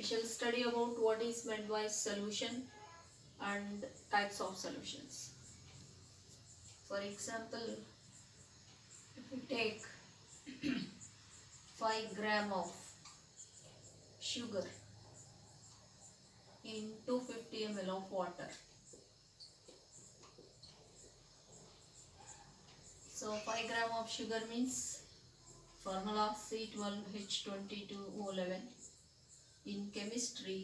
shall study about what is meant by solution and types of solutions. For example, if we take 5 gram of sugar in 250 ml of water. So 5 gram of sugar means formula C12H22O11. In chemistry,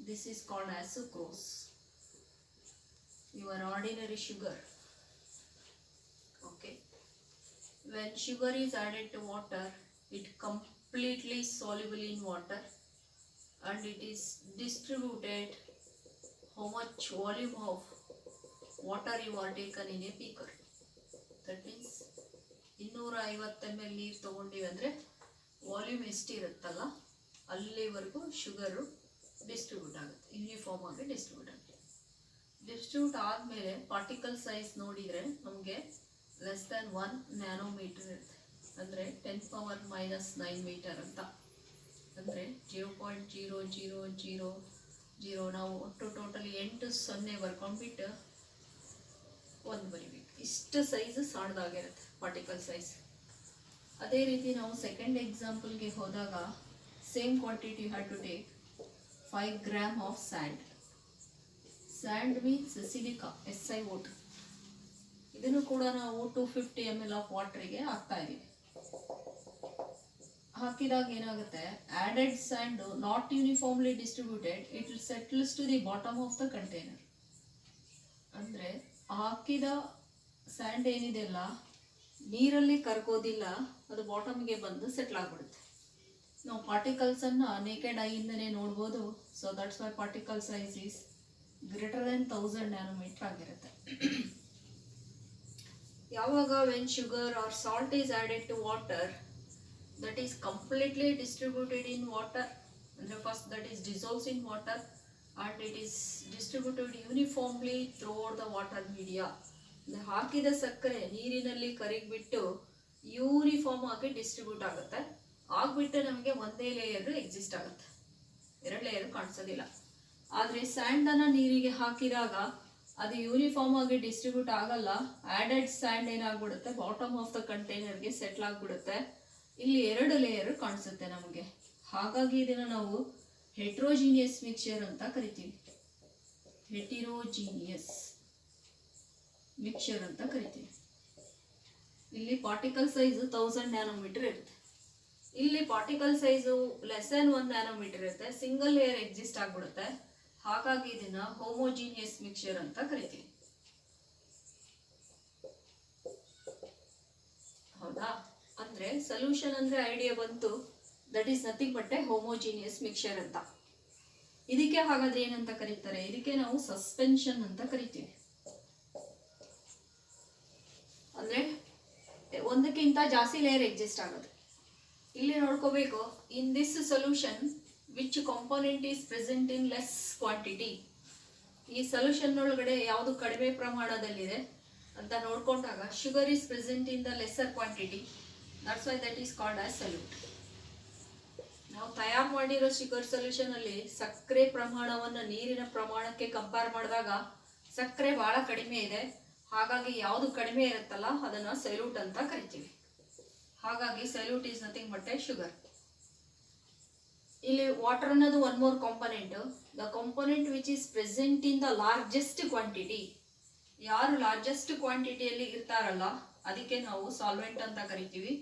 this is called as sucrose, your ordinary sugar. Okay. When sugar is added to water, it completely soluble in water and it is distributed how much volume of water you are taken in a beaker. That means 250 ml ನೀರು ತಗೊಂಡಿವಿ ಅಂದರೆ volume ಎಷ್ಟಿರುತ್ತಲ್ಲ ಅಲ್ಲಿವರೆಗೂ sugar distribute ಆಗುತ್ತೆ, uniform ಆಗಿ distribute ಆಗುತ್ತೆ. Distribute ಆದಮೇಲೆ particle size ನೋಡಿದರೆ ನಮಗೆ less than 1 nanometre ಇರುತ್ತೆ, ಅಂದರೆ 10⁻⁻⁹ ಮೀಟರ್ ಅಂತ. ಅಂದರೆ 0.0000 ನಾವು ಒಟ್ಟು ಟೋಟಲಿ 8 0 ಬರ್ಕೊಂಡ್ಬಿಟ್ಟು 1 ಬರಿಬೇಕು. ಇಷ್ಟು ಸೈಜ್ ಸಣ್ಣದಾಗಿರುತ್ತೆ ಪಾರ್ಟಿಕಲ್ ಸೈಜ್. ಅದೇ ರೀತಿ ನಾವು ಸೆಕೆಂಡ್ ಎಕ್ಸಾಂಪಲ್ಗೆ ಹೋದಾಗ same quantity had to take 5 gram of sand. Sand means silica, SiO2. ಇದನ್ನು ಕೂಡ ನಾವು 250 ml ಆಫ್ ವಾಟರ್ಗೆ ಹಾಕ್ತಾ ಇದ್ದೀವಿ. ಹಾಕಿದಾಗ ಏನಾಗುತ್ತೆ, added sand not uniformly distributed, it will settles to the bottom of the container. ಅಂದರೆ ಹಾಕಿದ ಸ್ಯಾಂಡ್ ಏನಿದೆಲ್ಲ ನೀರಲ್ಲಿ ಕರಗೋದಿಲ್ಲ, ಅದು ಬಾಟಮ್ಗೆ ಬಂದು ಸೆಟ್ಲ್ ಆಗಿಬಿಡುತ್ತೆ. ನಾವು ಪಾರ್ಟಿಕಲ್ಸನ್ನು ನೇಕೆಡ್ ಐಯಿಂದನೇ ನೋಡ್ಬೋದು. So that's why particle size is greater than 1000 nanometre ಆಗಿರುತ್ತೆ. ಯಾವಾಗ when sugar or salt is added to water, that is completely distributed in water, and first that is dissolves in water and it is distributed uniformly throughout the water media. ಹಾಕಿದ ಸಕ್ಕರೆ ನೀರಿನಲ್ಲಿ ಕರಗಿಬಿಟ್ಟು uniform ಆಗಿ distribute ಆಗುತ್ತೆ. ಆಗಿಬಿಟ್ಟು ನಮಗೆ ಒಂದೇ layer exist ಆಗುತ್ತೆ, 2 layer ಕಾಣಿಸೋದಿಲ್ಲ. ಆದರೆ ಸ್ಯಾಂಡನ್ನು ನೀರಿಗೆ ಹಾಕಿದಾಗ ಅದು ಯೂನಿಫಾರ್ಮ್ ಆಗಿ ಡಿಸ್ಟ್ರಿಬ್ಯೂಟ್ ಆಗಲ್ಲ. ಆಡೆಡ್ ಸ್ಯಾಂಡ್ ಏನಾಗ್ಬಿಡುತ್ತೆ, ಬಾಟಮ್ ಆಫ್ ದ ಕಂಟೈನರ್ಗೆ ಸೆಟ್ಲ್ ಆಗಿಬಿಡುತ್ತೆ. ಇಲ್ಲಿ 2 ಲೇಯರ್ ಕಾಣಿಸುತ್ತೆ ನಮಗೆ. ಹಾಗಾಗಿ ಇದನ್ನು ನಾವು ಹೆಟ್ರೋಜಿನಿಯಸ್ ಮಿಕ್ಸ್ಚರ್ ಅಂತ ಕರಿತೀವಿ. ಹೆಟಿರೋಜಿನಿಯಸ್ ಮಿಕ್ಸ್ಚರ್ ಅಂತ ಕರಿತೀವಿ. ಇಲ್ಲಿ ಪಾರ್ಟಿಕಲ್ ಸೈಜ್ 1000 ನ್ಯಾನೋಮೀಟರ್ ಇರುತ್ತೆ. ಇಲ್ಲಿ particle size less than 1 nanometre ಇರುತ್ತೆ, ಸಿಂಗಲ್ ಲೇಯರ್ ಎಕ್ಸಿಸ್ಟ್ ಆಗಿಬಿಡುತ್ತೆ. ಹಾಗಾಗಿ ಇದನ್ನ ಹೋಮೋಜಿನಿಯಸ್ ಮಿಕ್ಸ್ಚರ್ ಅಂತ ಕರಿತೀವಿ. ಹೌದಾ? ಅಂದರೆ ಸೊಲ್ಯೂಷನ್ ಅಂದರೆ ಐಡಿಯಾ ಬಂತು, that is nothing but A homogeneous mixture ಅಂತ. ಇದಕ್ಕೆ ಹಾಗಾದ್ರೆ ಏನಂತ ಕರೀತಾರೆ, ಇದಕ್ಕೆ ನಾವು ಸಸ್ಪೆನ್ಷನ್ ಅಂತ ಕರಿತೀವಿ. ಅಂದರೆ ಒಂದಕ್ಕಿಂತ ಜಾಸ್ತಿ ಲೇಯರ್ ಎಕ್ಸಿಸ್ಟ್ ಆಗುತ್ತೆ. ಇಲ್ಲಿ ನೋಡ್ಕೋಬೇಕು, in this solution which component is present in less quantity. ಈ ಸೊಲ್ಯೂಷನ್ ಒಳಗಡೆ ಯಾವುದು ಕಡಿಮೆ ಪ್ರಮಾಣದಲ್ಲಿದೆ ಅಂತ ನೋಡ್ಕೊಂಡಾಗ sugar is present in the lesser quantity. That's why that is called as solute. ನಾವು ತಯಾರು ಮಾಡಿರೋ ಶುಗರ್ ಸೊಲ್ಯೂಷನ್ ಅಲ್ಲಿ ಸಕ್ಕರೆ ಪ್ರಮಾಣವನ್ನು ನೀರಿನ ಪ್ರಮಾಣಕ್ಕೆ ಕಂಪೇರ್ ಮಾಡಿದಾಗ ಸಕ್ಕರೆ ಬಹಳ ಕಡಿಮೆ ಇದೆ. ಹಾಗಾಗಿ ಯಾವುದು ಕಡಿಮೆ ಇರುತ್ತಲ್ಲ ಅದನ್ನ ಸಲ್ಯೂಟ್ ಅಂತ ಕರಿತೀವಿ. ಹಾಗಾಗಿ solute is nothing but a sugar. ಇಲ್ಲಿ ವಾಟರ್ ಅನ್ನೋದು one more component, the component which is present in the largest quantity. ಯಾರು ಲಾರ್ಜೆಸ್ಟ್ ಕ್ವಾಂಟಿಟಿಯಲ್ಲಿ ಇರ್ತಾರಲ್ಲ ಅದಕ್ಕೆ ನಾವು ಸಾಲ್ವೆಂಟ್ ಅಂತ ಕರಿತೀವಿ.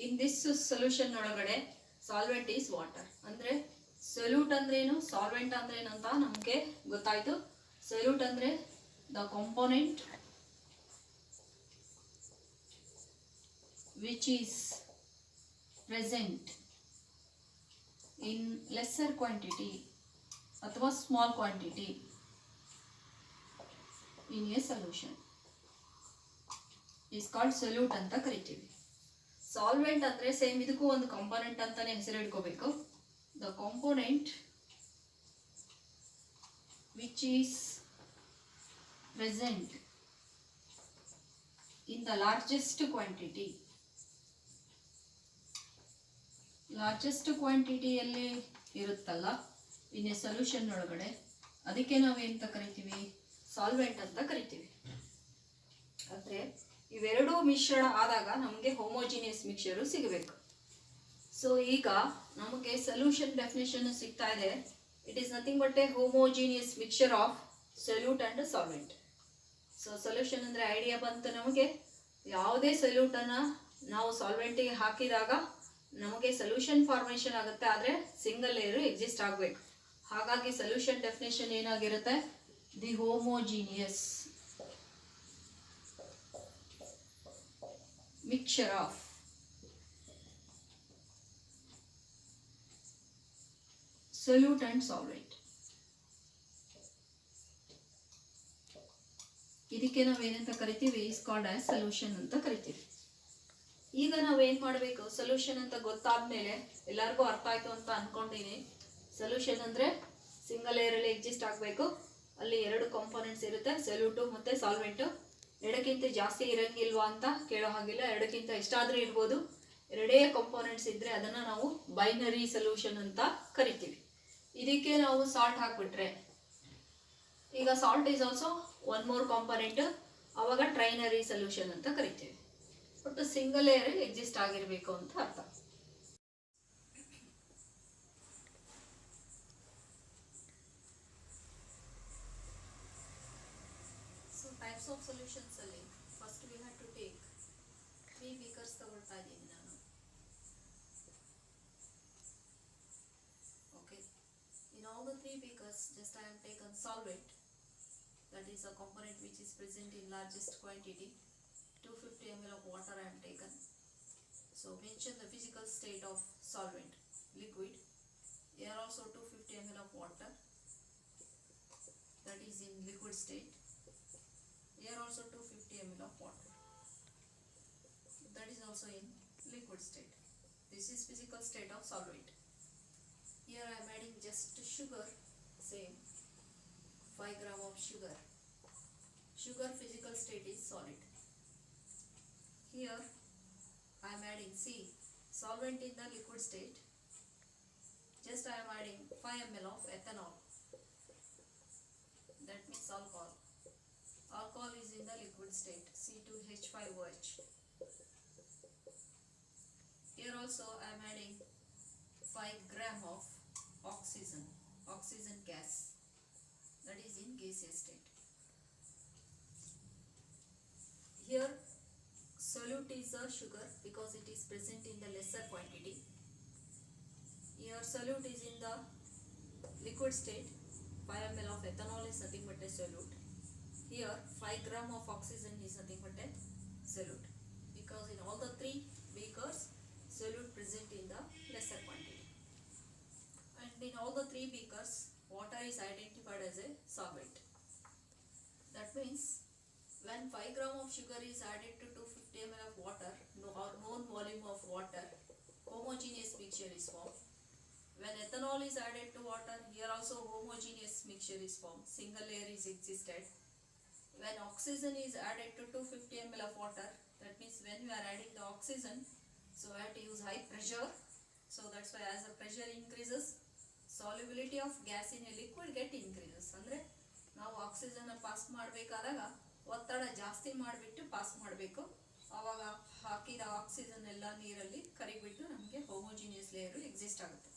ಇನ್ ದಿಸ್ ಸೊಲ್ಯೂಷನ್ ಒಳಗಡೆ ಸಾಲ್ವೆಂಟ್ ಈಸ್ ವಾಟರ್. ಅಂದರೆ ಸೊಲ್ಯೂಟ್ ಅಂದ್ರೇನು, ಸಾಲ್ವೆಂಟ್ ಅಂದ್ರೇನು ಅಂತ ನಮಗೆ ಗೊತ್ತಾಯ್ತು. ಸೊಲ್ಯೂಟ್ ಅಂದರೆ the component which is present in lesser quantity ಅಥವಾ small quantity in a solution is called solute ಅಂತ ಕರಿತೀವಿ. ಸಾಲ್ವೆಂಟ್ ಅಂದರೆ ಸೇಮ್ ಇದಕ್ಕೂ ಒಂದು ಕಾಂಪೊನೆಂಟ್ ಅಂತಾನೆ ಹೆಸರು ಇಟ್ಕೋಬೇಕು. The component which is present in the largest quantity. Largest ಕ್ವಾಂಟಿಟಿಯಲ್ಲಿ ಇರುತ್ತಲ್ಲ ಇನ್ ಎ ಸೊಲ್ಯೂಷನ್ ಒಳಗಡೆ, ಅದಕ್ಕೆ ನಾವೇಂತ ಕರಿತೀವಿ, ಸಾಲ್ವೆಂಟ್ ಅಂತ ಕರಿತೀವಿ. ಅಂದರೆ ಇವೆರಡೂ ಮಿಶ್ರಣ ಆದಾಗ ನಮಗೆ ಹೋಮೋಜಿನಿಯಸ್ ಮಿಕ್ಸ್ಚರು ಸಿಗಬೇಕು. ಸೊ ಈಗ ನಮಗೆ ಸೊಲ್ಯೂಷನ್ ಡೆಫಿನೇಷನ್ ಸಿಗ್ತಾ ಇದೆ. It is nothing but A homogeneous mixture of solute and solvent. So solution ಅಂದರೆ ಐಡಿಯಾ ಬಂತು ನಮಗೆ. ಯಾವುದೇ ಸೊಲ್ಯೂಟನ್ನು ನಾವು ಸಾಲ್ವೆಂಟಿಗೆ ಹಾಕಿದಾಗ ನಮಗೆ ಸೊಲ್ಯೂಷನ್ ಫಾರ್ಮೇಷನ್ ಆಗುತ್ತೆ, ಆದರೆ ಸಿಂಗಲ್ ಲೇಯರು ಎಕ್ಸಿಸ್ಟ್ ಆಗಬೇಕು. ಹಾಗಾಗಿ ಸೊಲ್ಯೂಷನ್ ಡೆಫಿನೇಷನ್ ಏನಾಗಿರುತ್ತೆ, the homogeneous mixture of solute and solvent. ಇದಕ್ಕೆ ನಾವೇನಂತ ಕರಿತೀವಿ, ಇಸ್ ಕಾಲ್ಡ್ ಆಸ್ ಸೊಲ್ಯೂಷನ್ ಅಂತ ಕರಿತೀವಿ. ಈಗ ನಾವೇನು ಮಾಡಬೇಕು, ಸೊಲ್ಯೂಷನ್ ಅಂತ ಗೊತ್ತಾದ್ಮೇಲೆ ಎಲ್ಲರಿಗೂ ಅರ್ಥ ಆಯ್ತು ಅಂತ ಅನ್ಕೊಂಡಿನಿ. ಸೊಲ್ಯೂಷನ್ ಅಂದರೆ ಸಿಂಗಲ್ ಲೇಯರಲ್ಲಿ ಎಕ್ಸಿಸ್ಟ್ ಆಗಬೇಕು, ಅಲ್ಲಿ ಎರಡು ಕಾಂಪೋನೆಂಟ್ಸ್ ಇರುತ್ತೆ, ಸೊಲ್ಯೂಟು ಮತ್ತು ಸಾಲ್ವೆಂಟು. ಎರಡಕ್ಕಿಂತ ಜಾಸ್ತಿ ಇರಂಗಿಲ್ವಾ ಅಂತ ಕೇಳೋ ಹಾಗಿಲ್ಲ, ಎರಡಕ್ಕಿಂತ ಎಷ್ಟಾದರೂ ಇರ್ಬೋದು. ಎರಡೇ ಕಾಂಪೋನೆಂಟ್ಸ್ ಇದ್ದರೆ ಅದನ್ನು ನಾವು ಬೈನರಿ ಸೊಲ್ಯೂಷನ್ ಅಂತ ಕರಿತೀವಿ. ಇದಕ್ಕೆ ನಾವು ಸಾಲ್ಟ್ ಹಾಕ್ಬಿಟ್ರೆ, ಈಗ salt is also one more component, ಆವಾಗ ಟ್ರೈನರಿ ಸೊಲ್ಯೂಷನ್ ಅಂತ ಕರಿತೀವಿ. ಒಟ್ಟು ಸಿಂಗಲ್ ಲೇಯರ್ ಎಕ್ಸಿಸ್ಟ್ ಆಗಿರಬೇಕು ಅಂತ ಅರ್ಥ. ಸೊ ಟೈಪ್ಸ್ ಆಫ್ ಸೊಲ್ಯೂಷನ್ಸ್ ಅಲ್ಲಿ first we have to take 3 beakers ತಗೊಳ್ತಾ ಇದ್ದೀನಿ ನಾನು. Okay, in all the 3 beakers just I have taken solvent, that is a component which is present in largest quantity. 250 ml of water I have taken. So mention the physical state of solvent, liquid. Here also 250 ml of water, that is in liquid state. Here also 250 ml of water, that is also in liquid state. This is physical state of solvent. Here I am adding just sugar, same 5 gram of sugar. Sugar physical state is solid. Here I am adding, see, solvent in the liquid state. Just I am adding 5 ml of ethanol. That means alcohol. Alcohol is in the liquid state, C2H5OH. Here also I am adding 5 gram of oxygen gas, that is in gaseous state. Here solute is a sugar because it is present in the lesser quantity. Here solute is in the liquid state. 5 ml of ethanol is nothing but a solute. Here 5 gram of oxygen is nothing but a solute, because in all the 3 beakers solute present in the lesser quantity, and in all the 3 beakers water is identified as a solvent. That means when 5 gram of sugar is added to 250 ml of water, or known volume of water, homogeneous mixture is formed. When ethanol is added to water, here also homogeneous mixture is formed, single layer is existed. When oxygen is added to 250 ml of water, that means when we are adding the oxygen, so I have to use high pressure. So that's why as the pressure increases, solubility of gas in a liquid get increases. ಅಂದರೆ ನಾವು oxygen pass ಮಾಡಬೇಕಾದಾಗ ಒತ್ತಡ ಜಾಸ್ತಿ ಮಾಡಿಬಿಟ್ಟು pass ಮಾಡಬೇಕು, ಆವಾಗ ಹಾಕಿದ oxygen ಎಲ್ಲ ನೀರಲ್ಲಿ ಕರಿಬಿಟ್ಟು ನಮಗೆ ಹೋಮೋಜಿನಿಯಸ್ ಲೇಯರು ಎಕ್ಸಿಸ್ಟ್ ಆಗುತ್ತೆ.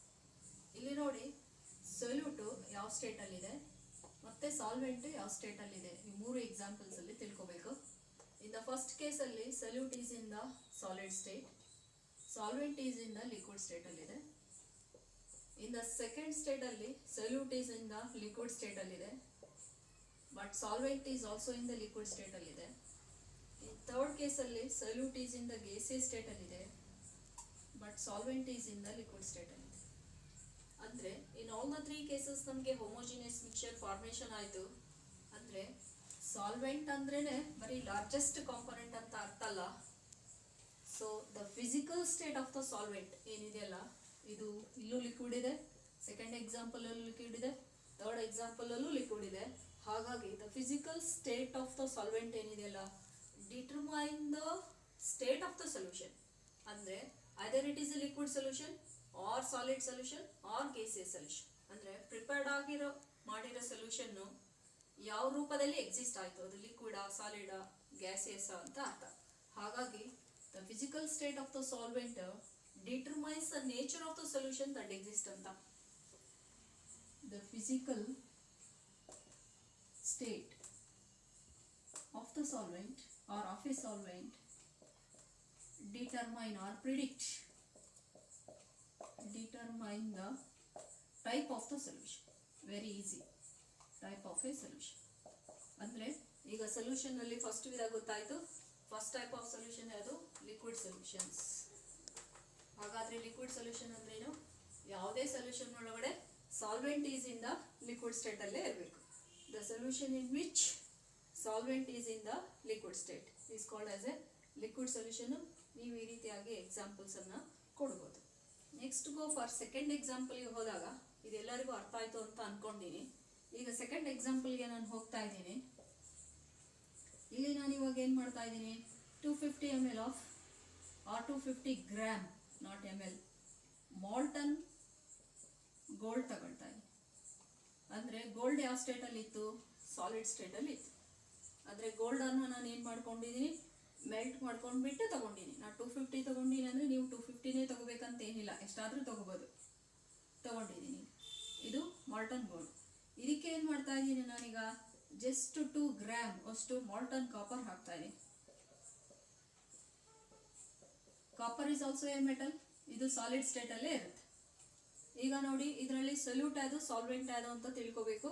ಇಲ್ಲಿ ನೋಡಿ, ಸೊಲ್ಯೂಟು ಯಾವ ಸ್ಟೇಟಲ್ಲಿದೆ ಮತ್ತು ಸಾಲ್ವೆಂಟ್ ಯಾವ ಸ್ಟೇಟಲ್ಲಿದೆ, ಈ 3 ಎಕ್ಸಾಂಪಲ್ಸಲ್ಲಿ ತಿಳ್ಕೊಬೇಕು. ಇನ್ ದ ಫಸ್ಟ್ ಕೇಸಲ್ಲಿ solute is in the solid state, solvent is in the liquid ಸ್ಟೇಟಲ್ಲಿದೆ. ಇನ್ ದ ಸೆಕೆಂಡ್ ಸ್ಟೇಟಲ್ಲಿ solute is in the liquid ಸ್ಟೇಟಲ್ಲಿದೆ, but solvent is also in the liquid ಸ್ಟೇಟಲ್ಲಿದೆ. ಈ ಥರ್ಡ್ ಕೇಸಲ್ಲಿ solute is in the gaseous ಸ್ಟೇಟಲ್ಲಿದೆ, but solvent is in the liquid ಸ್ಟೇಟಲ್ಲಿದೆ. ಅಂದರೆ in all the 3 cases ನಮಗೆ homogeneous mixture formation ಆಯಿತು. ಅಂದರೆ ಸಾಲ್ವೆಂಟ್ ಅಂದ್ರೇ ಬರೀ ಲಾರ್ಜೆಸ್ಟ್ ಕಾಂಪೊನೆಂಟ್ ಅಂತ ಅರ್ಥ ಅಲ್ಲ. So the physical state of the solvent ಏನಿದೆಯಲ್ಲ, ಇದು ಇಲ್ಲೂ ಲಿಕ್ವಿಡ್ ಇದೆ, ಸೆಕೆಂಡ್ ಎಕ್ಸಾಂಪಲಲ್ಲೂ ಲಿಕ್ವಿಡ್ ಇದೆ, ಥರ್ಡ್ ಎಕ್ಸಾಂಪಲಲ್ಲೂ ಲಿಕ್ವಿಡ್ ಇದೆ. ಹಾಗಾಗಿ the physical state of the solvent ಏನಿದೆಯಲ್ಲ determine the state of the solution. ಅಂದರೆ either it is a liquid solution or solid solution or gaseous solution. ಅಂದರೆ ಪ್ರಿಪೇರ್ಡ್ ಮಾಡಿರೋ ಸೊಲ್ಯೂಷನ್ನು ಯಾವ ರೂಪದಲ್ಲಿ ಎಕ್ಸಿಸ್ಟ್ ಆಯಿತು, ಅದು ಲಿಕ್ವಿಡಾ, ಸಾಲಿಡಾ, ಗ್ಯಾಸಿಯಸ್ ಅಂತ ಅರ್ಥ. ಹಾಗಾಗಿ the physical state of the solvent determines the nature of the solution that exist ಅಂತ. The physical state of the solvent or of a solvent determine or predict determine the type of the solution. Very easy. Type of a solution ಅಂದ್ರೆ ಈಗ solution ಅಲ್ಲಿ first ವಿಧ ಗೊತ್ತಾಯ್ತು. First type of solution ಯಾವುದು? Liquid solutions. ಹಾಗಾದ್ರೆ liquid solution ಅಂದ್ರೆ ಏನು? ಯಾವುದೇ ಸೊಲ್ಯೂಷನ್ ಒಳಗಡೆ solvent is in the liquid state ಅಲ್ಲೇ ಇರಬೇಕು. The solution in which solvent is in the liquid state is called as A liquid solution. ನೀವು ಈ ರೀತಿಯಾಗಿ ಎಕ್ಸಾಂಪಲ್ಸ್ ಅನ್ನ ಕೊಡ್ಬೋದು. ನೆಕ್ಸ್ಟ್ ಗೋ ಫಾರ್ ಸೆಕೆಂಡ್ ಎಕ್ಸಾಂಪಲ್ಗೆ ಹೋದಾಗ ಇದೆಲ್ಲರಿಗೂ ಅರ್ಥ ಆಯ್ತು ಅಂತ ಅನ್ಕೊಂಡಿನಿ. ಈಗ ಸೆಕೆಂಡ್ ಎಕ್ಸಾಂಪಲ್ಗೆ ನಾನು ಹೋಗ್ತಾ ಇದ್ದೀನಿ. ಇಲ್ಲಿ ನಾನು ಇವಾಗ ಏನು ಮಾಡ್ತಾ ಇದ್ದೀನಿ, 250 ml of or 250 gram not ml molten gold ತಗೊಳ್ತಾ ಇದ್ದೀನಿ. ಅಂದರೆ ಗೋಲ್ಡ್ ಯಾವ ಸ್ಟೇಟಲ್ಲಿ ಇತ್ತು? ಸಾಲಿಡ್ ಸ್ಟೇಟಲ್ಲಿ ಇತ್ತು. ಅಂದರೆ ಗೋಲ್ಡನ್ನು ನಾನು ಏನು ಮಾಡ್ಕೊಂಡಿದ್ದೀನಿ, ಮೆಲ್ಟ್ ಮಾಡ್ಕೊಂಡ್ಬಿಟ್ಟು ತಗೊಂಡಿನಿ. ನಾನು 250 ತಗೊಂಡಿನಿ ಅಂದರೆ ನೀವು 250ನೇ ತಗೋಬೇಕಂತ ಏನಿಲ್ಲ, ಎಷ್ಟಾದರೂ ತಗೋಬೋದು. ತಗೊಂಡಿದ್ದೀನಿ. ಇದು ಮಾಲ್ಟನ್ ಗೋಲ್ಡ್. ಇದಕ್ಕೆ ಏನು ಮಾಡ್ತಾ ಇದ್ದೀನಿ ನಾನೀಗ, ಜಸ್ಟ್ 2 ಗ್ರಾಮ್ ಅಷ್ಟು ಮಾಲ್ಟನ್ ಕಾಪರ್ ಹಾಕ್ತಾ ಇದ್ದೀನಿ. Copper is also A metal. ಇದು ಸಾಲಿಡ್ ಸ್ಟೇಟಲ್ಲೇ ಇರುತ್ತೆ. ಈಗ ನೋಡಿ, ಇದರಲ್ಲಿ ಸೊಲ್ಯೂಟ್ ಯಾವುದು, ಸಾಲ್ವೆಂಟ್ ಯಾವುದು ಅಂತ ತಿಳ್ಕೋಬೇಕು.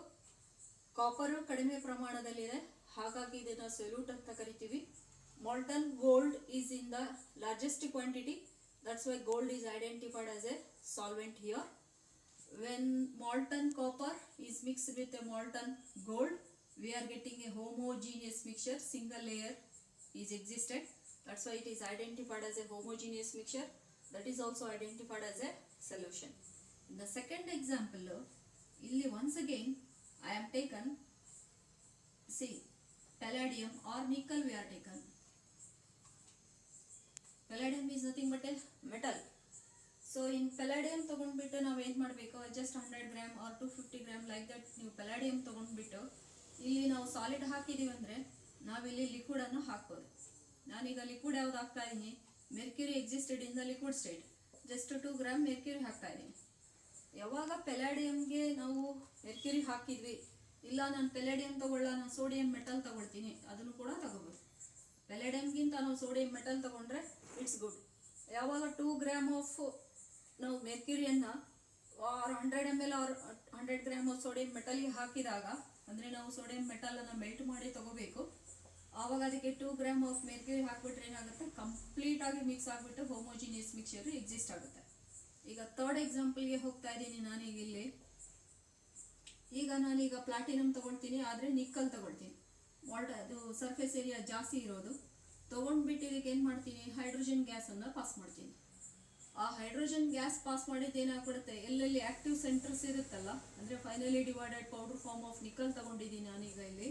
ಕಾಪರು ಕಡಿಮೆ ಪ್ರಮಾಣದಲ್ಲಿದೆ, ಹಾಗಾಗಿ ಇದನ್ನು ಸೊಲ್ಯೂಟ್ ಅಂತ ಕರಿತೀವಿ. Molten gold is in the largest quantity, that's why gold is identified as a solvent here. When molten copper is mixed with a molten gold, we are getting a homogeneous mixture. Single layer is existed, that's why it is identified as a homogeneous mixture. That is also identified as a solution. In the second example, illi once again I am taken, see, palladium or nickel we are taken. Palladium is nothing but a metal. So in palladium ತಗೊಂಡ್ಬಿಟ್ಟು ನಾವು ಏನು ಮಾಡಬೇಕು, just 100 gram or 250 gram like that ನೀವು palladium ತೊಗೊಂಡ್ಬಿಟ್ಟು ಇಲ್ಲಿ ನಾವು solid ಹಾಕಿದ್ದೀವಿ ಅಂದರೆ ನಾವಿಲ್ಲಿ ಲಿಕ್ವಿಡನ್ನು ಹಾಕ್ಬೋದು. ನಾನೀಗ ಲಿಕ್ವಿಡ್ ಯಾವ್ದು ಹಾಕ್ತಾ ಇದ್ದೀನಿ, mercury existed in the liquid state. Just 2 gram mercury ಹಾಕ್ತಾ ಇದ್ದೀನಿ. ಯಾವಾಗ ಪೆಲಾಡಿಯಂಗೆ ನಾವು ಮೆರ್ಕ್ಯೂರಿ ಹಾಕಿದ್ವಿ, ಇಲ್ಲ ನಾನು ಪೆಲಾಡಿಯಂ ತಗೊಳ್ಳ, ನಾನು ಸೋಡಿಯಂ ಮೆಟಲ್ ತಗೊಳ್ತೀನಿ, ಅದನ್ನು ಕೂಡ ತಗೋಬೋದು. ಪೆಲಾಡಿಯಂಗಿಂತ ನಾವು ಸೋಡಿಯಂ ಮೆಟಲ್ ತಗೊಂಡ್ರೆ ಇಟ್ಸ್ ಗುಡ್. ಯಾವಾಗ 2 ಗ್ರಾಮ್ ಆಫ್ ನಾವು ಮೆರ್ಕ್ಯೂರಿಯನ್ನು 100 ml or 100 gram of sodium ಮೆಟಲ್ಗೆ ಹಾಕಿದಾಗ, ಅಂದರೆ ನಾವು ಸೋಡಿಯಂ ಮೆಟಲನ್ನು ಮೆಲ್ಟ್ ಮಾಡಿ ತಗೋಬೇಕು. ಆವಾಗ ಅದಕ್ಕೆ 2 ಗ್ರಾಮ್ ಆಫ್ ಮೆರ್ಕ್ಯೂರಿ ಹಾಕ್ಬಿಟ್ರೆ ಏನಾಗುತ್ತೆ, ಕಂಪ್ಲೀಟಾಗಿ ಮಿಕ್ಸ್ ಆಗಿಬಿಟ್ಟು ಹೋಮೋಜಿನಿಯಸ್ ಮಿಕ್ಸ್ಚರ್ ಎಕ್ಸಿಸ್ಟ್ ಆಗುತ್ತೆ. ಈಗ ಥರ್ಡ್ ಎಕ್ಸಾಂಪಲ್ಗೆ ಹೋಗ್ತಾ ಇದ್ದೀನಿ ನಾನೀಗ ಇಲ್ಲಿ. ಈಗ ನಾನೀಗ ಪ್ಲಾಟಿನಮ್ ತಗೊಳ್ತೀನಿ, ಆದರೆ ನಿಕ್ಕಲ್ ತಗೊಳ್ತೀನಿ. ಅದು ಸರ್ಫೇಸ್ ಏರಿಯಾ ಜಾಸ್ತಿ ಇರೋದು ತೊಗೊಂಡ್ಬಿಟ್ಟು ಇದಕ್ಕೆ ಏನು ಮಾಡ್ತೀನಿ, ಹೈಡ್ರೋಜನ್ ಗ್ಯಾಸನ್ನು ಪಾಸ್ ಮಾಡ್ತೀನಿ. ಆ ಹೈಡ್ರೋಜನ್ ಗ್ಯಾಸ್ ಪಾಸ್ ಮಾಡಿದ್ದು ಏನಾಗ್ಬಿಡುತ್ತೆ, ಎಲ್ಲೆಲ್ಲಿ ಆ್ಯಕ್ಟಿವ್ ಸೆಂಟರ್ಸ್ ಇರುತ್ತಲ್ಲ, ಅಂದರೆ finely divided powder form of nickel ತಗೊಂಡಿದ್ದೀನಿ ನಾನೀಗ ಇಲ್ಲಿ.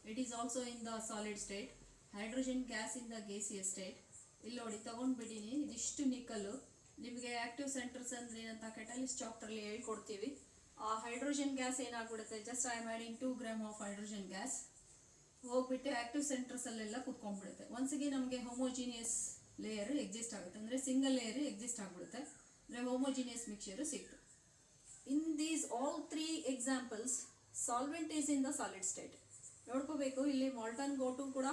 It is also in the solid state, hydrogen gas in the gaseous state. ಇಲ್ಲಿ ನೋಡಿ ತಗೊಂಡ್ಬಿಟ್ಟಿನಿ, ಇದಿಷ್ಟು ನಿಕ್ಕಲ್ಲು. ನಿಮಗೆ ಆ್ಯಕ್ಟಿವ್ ಸೆಂಟರ್ಸ್ ಅಂದರೆ ಏನಂತ ಕೆಟಲಿಸ್ಟ್ ಚಾಪ್ಟ್ರಲ್ಲಿ ಹೇಳ್ಕೊಡ್ತೀವಿ. ಆ ಹೈಡ್ರೋಜನ್ ಗ್ಯಾಸ್ ಏನಾಗ್ಬಿಡುತ್ತೆ, just I am adding 2 gram of hydrogen gas ಹೋಗ್ಬಿಟ್ಟು ಆ್ಯಕ್ಟಿವ್ ಸೆಂಟರ್ಸಲ್ಲೆಲ್ಲ ಕುತ್ಕೊಂಡ್ಬಿಡುತ್ತೆ. ಒನ್ಸಿಗೆ ನಮಗೆ ಹೋಮೋಜಿನಿಯಸ್ ಲೇಯರ್ ಎಕ್ಸಿಸ್ಟ್ ಆಗುತ್ತೆ, ಅಂದರೆ ಸಿಂಗಲ್ ಲೇಯರ್ ಎಕ್ಸಿಸ್ಟ್ ಆಗಿಬಿಡುತ್ತೆ, ಅಂದರೆ ಹೋಮೋಜಿನಿಯಸ್ ಮಿಕ್ಸ್ಚರು ಸಿಕ್ತು. In these all 3 examples solvent is in the solid state. ನೋಡ್ಕೋಬೇಕು, ಇಲ್ಲಿ ಮಾಲ್ಟನ್ ಗೋಟು ಕೂಡ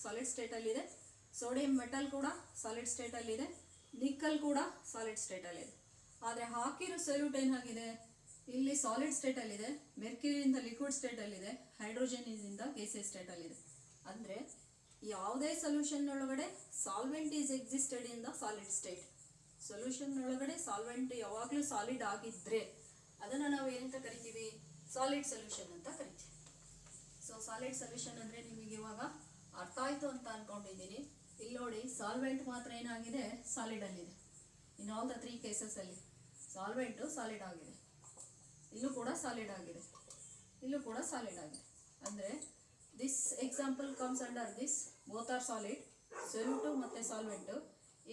ಸಾಲಿಡ್ ಸ್ಟೇಟಲ್ಲಿದೆ, ಸೋಡಿಯಂ ಮೆಟಲ್ ಕೂಡ ಸಾಲಿಡ್ ಸ್ಟೇಟಲ್ಲಿದೆ, ನಿಕ್ಕಲ್ ಕೂಡ ಸಾಲಿಡ್ ಸ್ಟೇಟಲ್ಲಿದೆ. ಆದರೆ ಹಾಕಿರೋ ಸೊಲ್ಯೂಟ್ ಏನಾಗಿದೆ, ಇಲ್ಲಿ ಸಾಲಿಡ್ ಸ್ಟೇಟಲ್ಲಿದೆ, ಮೆರ್ಕ್ಯೂರಿಯಿಂದ ಲಿಕ್ವಿಡ್ ಸ್ಟೇಟಲ್ಲಿದೆ, ಹೈಡ್ರೋಜನ್ ಇಂದ ಗ್ಯಾಸಿಯಸ್ ಸ್ಟೇಟಲ್ಲಿದೆ. ಅಂದರೆ ಯಾವುದೇ ಸೊಲ್ಯೂಷನ್ ಒಳಗಡೆ solvent is existed in the solid state. Solution ಒಳಗಡೆ ಸಾಲ್ವೆಂಟ್ ಯಾವಾಗಲೂ ಸಾಲಿಡ್ ಆಗಿದ್ದರೆ ಅದನ್ನು ನಾವು ಏನಂತ ಕರಿತೀವಿ, ಸಾಲಿಡ್ ಸೊಲ್ಯೂಷನ್ ಅಂತ ಕರಿತೀವಿ. ಸೊ ಸಾಲಿಡ್ ಸೊಲ್ಯೂಷನ್ ಅಂದರೆ ನಿಮಗೆ ಇವಾಗ ಅರ್ಥ ಆಯಿತು ಅಂತ ಅಂದ್ಕೊಂಡಿದ್ದೀನಿ. ಇಲ್ಲಿ ನೋಡಿ, ಸಾಲ್ವೆಂಟ್ ಮಾತ್ರ ಏನಾಗಿದೆ, ಸಾಲಿಡಲ್ಲಿದೆ. ಇನ್ ಆಲ್ ದ 3 ಕೇಸಸಲ್ಲಿ ಸಾಲ್ವೆಂಟು ಸಾಲಿಡ್ ಆಗಿದೆ, ಇಲ್ಲೂ ಕೂಡ ಸಾಲಿಡ್ ಆಗಿದೆ, ಇಲ್ಲೂ ಕೂಡ ಸಾಲಿಡ್ ಆಗಿದೆ. ಅಂದರೆ this example comes under this, both are solid, solute ಮತ್ತು ಸಾಲ್ವೆಂಟು.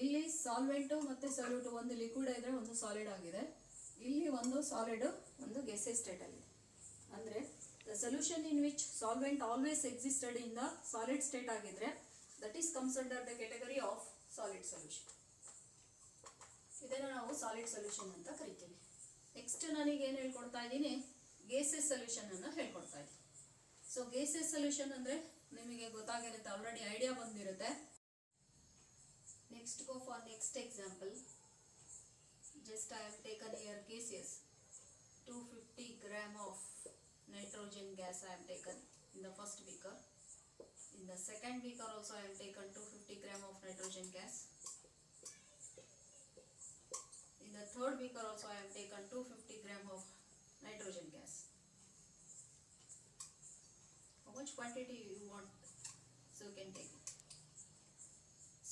ಇಲ್ಲಿ ಸಾಲ್ವೆಂಟು ಮತ್ತು ಸೊಲ್ಯೂಟು ಒಂದು ಲಿಕ್ವಿಡ್ ಇದ್ದರೆ ಒಂದು ಸಾಲಿಡ್ ಆಗಿದೆ, ಇಲ್ಲಿ ಒಂದು ಸಾಲಿಡ್ ಒಂದು ಗ್ಯಾಸಿಯಸ್ ಸ್ಟೇಟ್ ಅಲ್ಲಿ ಅಂದ್ರೆ the solution in which solvent always existed in the solid state ಆಗಿದ್ರೆ that is comes under the category of solid solution. ಇದನ್ನು ನಾವು ಸಾಲಿಡ್ ಸೊಲ್ಯೂಷನ್ ಅಂತ ಕರಿತೀವಿ. ನೆಕ್ಸ್ಟ್ ನನಗೆ ಏನು ಹೇಳ್ಕೊಡ್ತಾ ಇದ್ದೀನಿ, ಗ್ಯಾಸಿಯಸ್ ಸೊಲ್ಯೂಷನ್ ಅನ್ನು ಹೇಳ್ಕೊಡ್ತಾ ಇದ್ದೀನಿ. ಸೊ ಗ್ಯಾಸಿಯಸ್ ಸೊಲ್ಯೂಷನ್ ಅಂದ್ರೆ ನಿಮಗೆ ಗೊತ್ತಾಗಿರುತ್ತೆ, ಆಲ್ರೆಡಿ ಐಡಿಯಾ ಬಂದಿರುತ್ತೆ. Next go for next example. Just I have taken here gaseous 250 gram of nitrogen gas I have taken in the first beaker. In the second beaker also I have taken 250 gram of nitrogen gas. In the third beaker also I have taken 250 gram of nitrogen gas. How much quantity you want, so you can take it.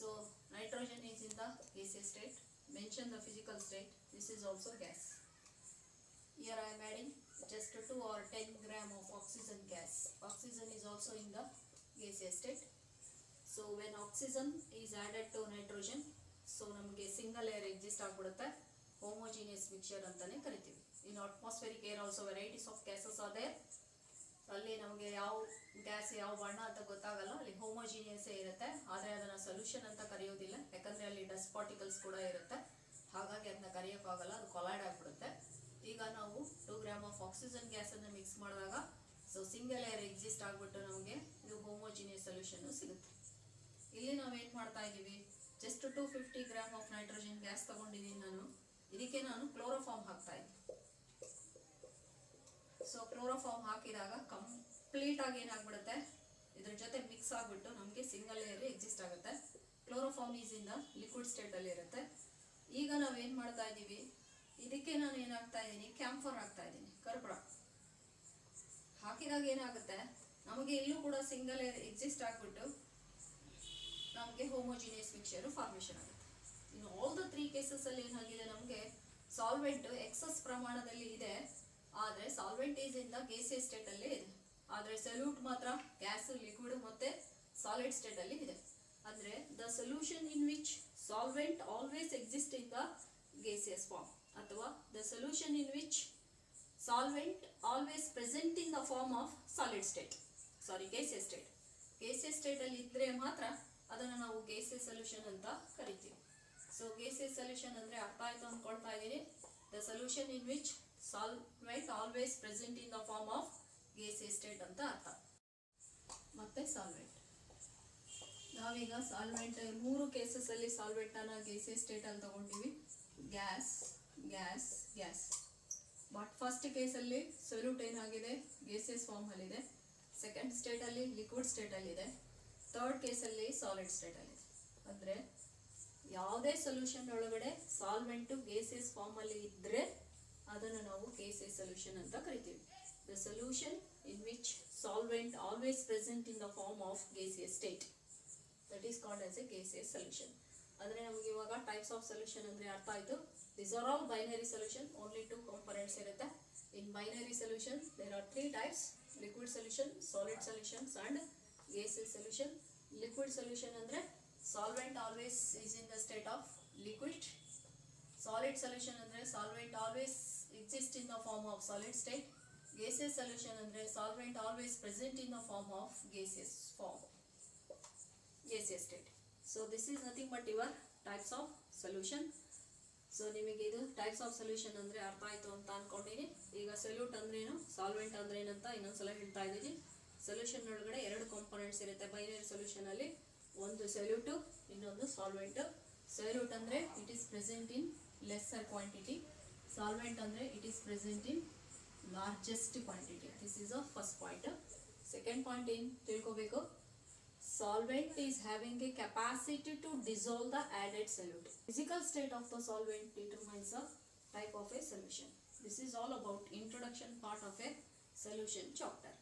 So nitrogen is in the gaseous state. Mention the physical state. This is also gas. Here I am adding just 2 or 10 gram of oxygen gas. Oxygen is also in the gaseous state. So when oxygen is added to nitrogen, so ನಮಗೆ single air exist ಆಗಿಬಿಡುತ್ತೆ. Homogeneous mixture ಅಂತಾನೆ ಕರಿತೀವಿ. In atmospheric air also varieties of gases are there. ಅಲ್ಲಿ ನಮಗೆ ಯಾವ gas ಯಾವ ಬಣ್ಣ ಅಂತ ಗೊತ್ತಾಗಲ್ಲ, ಅಲ್ಲಿ ಹೋಮೋಜಿನಿಯಸ್ ಇರುತ್ತೆ. ಆದರೆ ಅದನ್ನ ಸೊಲ್ಯೂಷನ್ ಅಂತ ಕರೆಯೋದಿಲ್ಲ, ಯಾಕಂದ್ರೆ ಅಲ್ಲಿ ಡಸ್ಟ್ ಪಾರ್ಟಿಕಲ್ಸ್ ಕೂಡ ಇರುತ್ತೆ. ಹಾಗಾಗಿ ಅದನ್ನ ಕರೆಯೋಕ್ಕಾಗಲ್ಲ, ಅದು ಕೊಲೈಡ್ ಆಗಿಬಿಡುತ್ತೆ. ಈಗ ನಾವು 2 ಗ್ರಾಮ್ ಆಫ್ ಆಕ್ಸಿಜನ್ ಗ್ಯಾಸ್ ಅನ್ನು ಮಿಕ್ಸ್ ಮಾಡಿದಾಗ ಸೊ ಸಿಂಗಲ್ ಏರ್ ಎಕ್ಸಿಸ್ಟ್ ಆಗಿಬಿಟ್ಟು ನಮಗೆ ಇದು ಹೋಮೋಜಿನಿಯಸ್ ಸೊಲ್ಯೂಷನ್ ಸಿಗುತ್ತೆ. ಇಲ್ಲಿ ನಾವು ಏನು ಮಾಡ್ತಾ ಇದ್ದೀವಿ, just 250 gram of nitrogen gas ತಗೊಂಡಿದ್ದೀನಿ ನಾನು. ಇದಕ್ಕೆ ನಾನು ಕ್ಲೋರೋಫಾರ್ಮ್ ಹಾಕ್ತಾ ಇದ್ದೀನಿ. ಸೊ ಕ್ಲೋರೋಫಾರ್ಮ್ ಹಾಕಿದಾಗ ಕಂಪ್ಲೀಟ್ ಆಗಿ ಏನಾಗ್ಬಿಡುತ್ತೆ, ಇದ್ರ ಜೊತೆ ಮಿಕ್ಸ್ ಆಗಿಬಿಟ್ಟು ನಮಗೆ ಸಿಂಗಲ್ ಏರ್ ಎಕ್ಸಿಸ್ಟ್ ಆಗುತ್ತೆ. Chloroform is in the liquid state ಅಲ್ಲಿ ಇರುತ್ತೆ. ಈಗ ನಾವು ಏನು ಮಾಡ್ತಾ ಇದ್ದೀವಿ, ಇದಕ್ಕೆ ನಾನು ಏನಾಗ್ತಾ ಇದ್ದೀನಿ, ಕ್ಯಾಂಫರ್ ಹಾಕ್ತಾ ಇದ್ದೀನಿ, ಕರ್ಪೂರ ಹಾಕಿದಾಗ ಏನಾಗುತ್ತೆ, ನಮಗೆ ಇಲ್ಲೂ ಕೂಡ ಸಿಂಗಲ್ ಏರ್ ಎಕ್ಸಿಸ್ಟ್ ಆಗಿಬಿಟ್ಟು ನಮಗೆ ಹೋಮೋಜಿನಿಯಸ್ ಮಿಕ್ಸ್ಚರ್ ಫಾರ್ಮೇಷನ್ ಆಗುತ್ತೆ. ಇನ್ನು ಆಲ್ ದ 3 ಕೇಸಸ್ ಅಲ್ಲಿ ಏನಾಗಿದೆ, ನಮಗೆ ಸಾಲ್ವೆಂಟ್ ಎಕ್ಸಸ್ ಪ್ರಮಾಣದಲ್ಲಿ ಇದೆ, ಆದರೆ solvent is in the gaseous state ಅಲ್ಲಿ ಇದೆ. ಆದರೆ ಸೊಲ್ಯೂಟ್ ಮಾತ್ರ ಗ್ಯಾಸ್, ಲಿಕ್ವಿಡ್ ಮತ್ತೆ ಸಾಲಿಡ್ ಸ್ಟೇಟ್ ಅಲ್ಲಿ ಇದೆ. ಅಂದ್ರೆ the solution in which solvent always exist in the gaseous form, ಅಥವಾ the solution in which solvent always present in the form of solid state, sorry gaseous state. Gaseous state ಅಲ್ಲಿ ಇದ್ರೆ ಮಾತ್ರ ಅದನ್ನು ನಾವು gaseous solution ಅಂತ ಕರಿತೀವಿ. So gaseous solution ಅಂದ್ರೆ ಅರ್ಥ ಆಯ್ತು ಅಂದ್ಕೊಳ್ತಾ ಇದ್ದೀನಿ. The solution in which solvent always present in the form of gaseous state ಅಂತ ಅರ್ಥ. ಮತ್ತೆ ಸಾಲ್ವೆಂಟ್, ನಾವೀಗ ಸಾಲ್ವೆಂಟ್ 3 ಕೇಸಸ್ ಅಲ್ಲಿ ಸಾಲ್ವೆಂಟ್ ಅನ್ನ ಗ್ಯಾಸಿಯಸ್ ಸ್ಟೇಟ್ ಅಲ್ಲಿ ತಗೊಂಡಿವಿ, gas gas gas. But first ಕೇಸಲ್ಲಿ ಸೊಲ್ಯೂಟ್ ಏನಾಗಿದೆ, ಗ್ಯಾಸಿಯಸ್ ಫಾರ್ಮ್ ಅಲ್ಲಿ ಇದೆ. ಸೆಕೆಂಡ್ ಸ್ಟೇಟ್ ಅಲ್ಲಿ ಲಿಕ್ವಿಡ್ ಸ್ಟೇಟ್ ಅಲ್ಲಿ ಇದೆ. ಥರ್ಡ್ ಕೇಸಲ್ಲಿ ಸಾಲಿಡ್ ಸ್ಟೇಟ್ ಅಲ್ಲಿ ಇದೆ. ಅಂದ್ರೆ ಯಾವುದೇ ಸೊಲ್ಯೂಷನ್ ಒಳಗಡೆ ಸಾಲ್ವೆಂಟ್ ಗ್ಯಾಸಿಯಸ್ ಫಾರ್ಮ್ ಅಲ್ಲಿ ಇದ್ರೆ ಅದನ್ನು ನಾವು ಗ್ಯಾಸಿಯಸ್ ಸೊಲ್ಯೂಷನ್ ಅಂತ ಕರಿತೀವಿ. The solution in which solvent always present in the form of gaseous state, that is called as a gaseous solution. ಅಂದ್ರೆ ನಮಗೆ ಇವಾಗ ಟೈಪ್ಸ್ ಆಫ್ ಸೊಲ್ಯೂಷನ್ ಅಂದ್ರೆ ಅರ್ಥ ಆಯ್ತು. These are all binary solution, only 2 components ಇರುತ್ತೆ. In binary solution there are 3 types: liquid solution, solid solutions and gaseous solution. Liquid solution ಅಂದ್ರೆ solvent always is in the state of liquid. Solid solution ಅಂದ್ರೆ solvent always exist in the form of solid state. Gaseous solution ಅಂದ್ರೆ solvent always present in the form of gaseous form, gaseous state. So this is nothing but your types of solution. So ನಿಮಗೆ ಇದು types of solution ಅಂದರೆ ಅರ್ಥ ಆಯಿತು ಅಂತ ಅಂದ್ಕೊಂಡಿನಿ. ಈಗ solute ಅಂದ್ರೇನು, solvent ಅಂದ್ರೇನಂತ ಇನ್ನೊಂದ್ಸಲ ಹೇಳ್ತಾ ಇದ್ದೀನಿ. ಸೊಲ್ಯೂಷನ್ ಒಳಗಡೆ 2 ಕಾಂಪೊನೆಂಟ್ಸ್ ಇರುತ್ತೆ ಬೈನರಿ ಸೊಲ್ಯೂಷನ್ ಅಲ್ಲಿ, ಒಂದು ಸೊಲ್ಯೂಟು, ಇನ್ನೊಂದು ಸಾಲ್ವೆಂಟ್. ಸೊಲ್ಯೂಟ್ ಅಂದರೆ it is present in lesser quantity, solvent ಅಂದರೆ it is present in largest quantity. This is a first point. Second point ಏನು ತಿಳ್ಕೋಬೇಕು, solvent is having a capacity to dissolve the added solute. Physical state of the solvent determines the type of a solution. This is all about introduction part of a solution chapter.